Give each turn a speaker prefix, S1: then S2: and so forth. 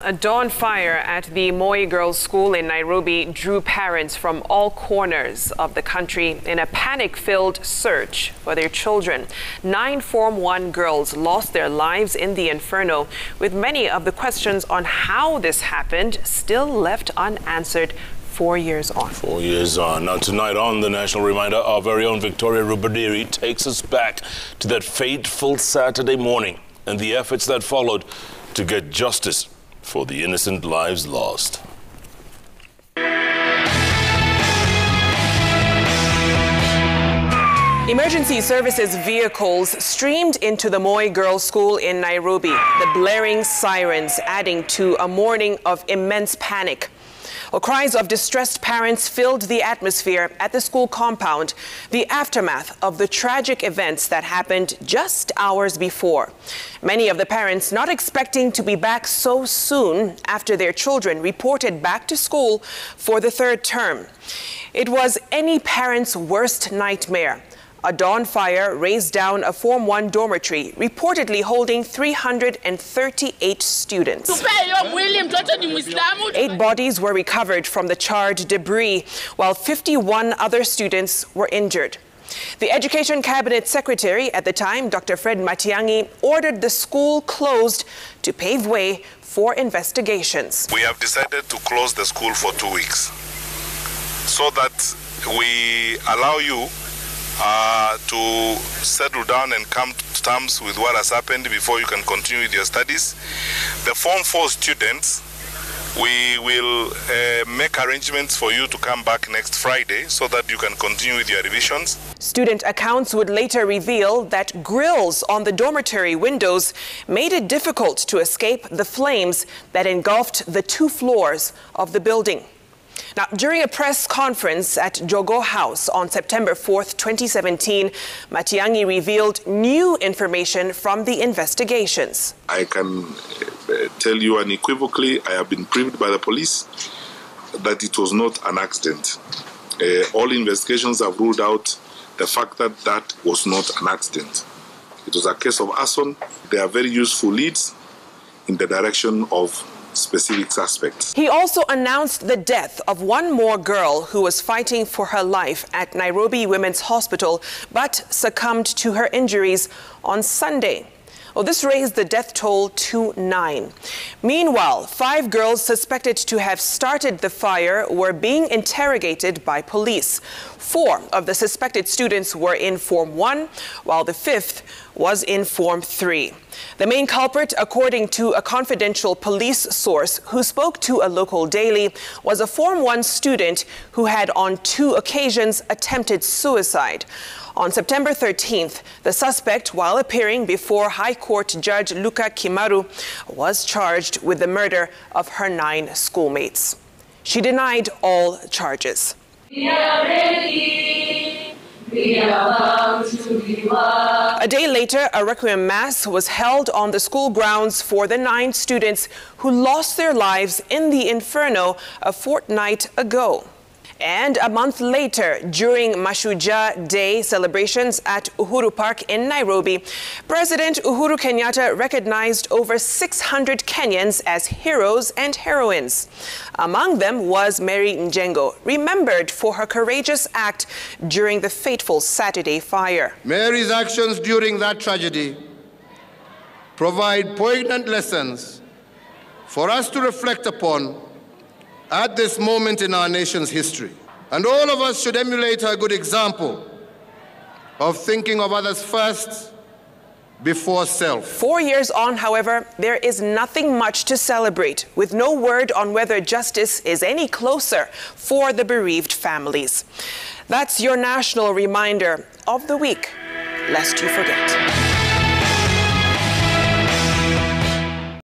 S1: A dawn fire at the Moi Girls' School in Nairobi drew parents from all corners of the country in a panic-filled search for their children. 9 Form 1 girls lost their lives in the inferno, with many of the questions on how this happened still left unanswered 4 years on.
S2: 4 years on. Now tonight on The National Reminder, our very own Victoria Rubadiri takes us back to that fateful Saturday morning and the efforts that followed to get justice for the innocent lives lost.
S1: Emergency services vehicles streamed into the Moi Girls' School in Nairobi, the blaring sirens adding to a morning of immense panic. Well, cries of distressed parents filled the atmosphere at the school compound, the aftermath of the tragic events that happened just hours before. Many of the parents not expecting to be back so soon after their children reported back to school for the third term. It was any parent's worst nightmare. A dawn fire razed down a Form 1 dormitory, reportedly holding 338 students. 8 bodies were recovered from the charred debris, while 51 other students were injured. The Education Cabinet Secretary at the time, Dr. Fred Matiang'i, ordered the school closed to pave way for investigations.
S3: We have decided to close the school for 2 weeks so that we allow you to settle down and come to terms with what has happened before you can continue with your studies. The Form 4 students, we will make arrangements for you to come back next Friday so that you can continue with your revisions.
S1: Student accounts would later reveal that grills on the dormitory windows made it difficult to escape the flames that engulfed the 2 floors of the building. Now, during a press conference at Jogoo House on September 4th, 2017, Matiang'i revealed new information from the investigations.
S3: I can tell you unequivocally, I have been briefed by the police that it was not an accident. All investigations have ruled out the fact that that was not an accident. It was a case of arson. They are very useful leads in the direction of specific suspects.
S1: He also announced the death of one more girl who was fighting for her life at Nairobi Women's Hospital but succumbed to her injuries on Sunday. Well, this raised the death toll to 9. Meanwhile, 5 girls suspected to have started the fire were being interrogated by police. 4 of the suspected students were in Form 1, while the 5th was in Form 3. The main culprit, according to a confidential police source who spoke to a local daily, was a Form 1 student who had on 2 occasions attempted suicide. On September 13th, the suspect, while appearing before High Court Judge Luka Kimaru, was charged with the murder of her 9 schoolmates. She denied all charges.
S4: We are ready. We are about to be one.
S1: A day later, a requiem mass was held on the school grounds for the 9 students who lost their lives in the inferno a fortnight ago. And a month later, during Mashujaa Day celebrations at Uhuru Park in Nairobi, President Uhuru Kenyatta recognized over 600 Kenyans as heroes and heroines. Among them was Mary Njengo, remembered for her courageous act during the fateful Saturday fire.
S5: Mary's actions during that tragedy provide poignant lessons for us to reflect upon at this moment in our nation's history. And all of us should emulate her good example of thinking of others first before self.
S1: 4 years on, however, there is nothing much to celebrate, with no word on whether justice is any closer for the bereaved families. That's your national reminder of the week, lest you forget.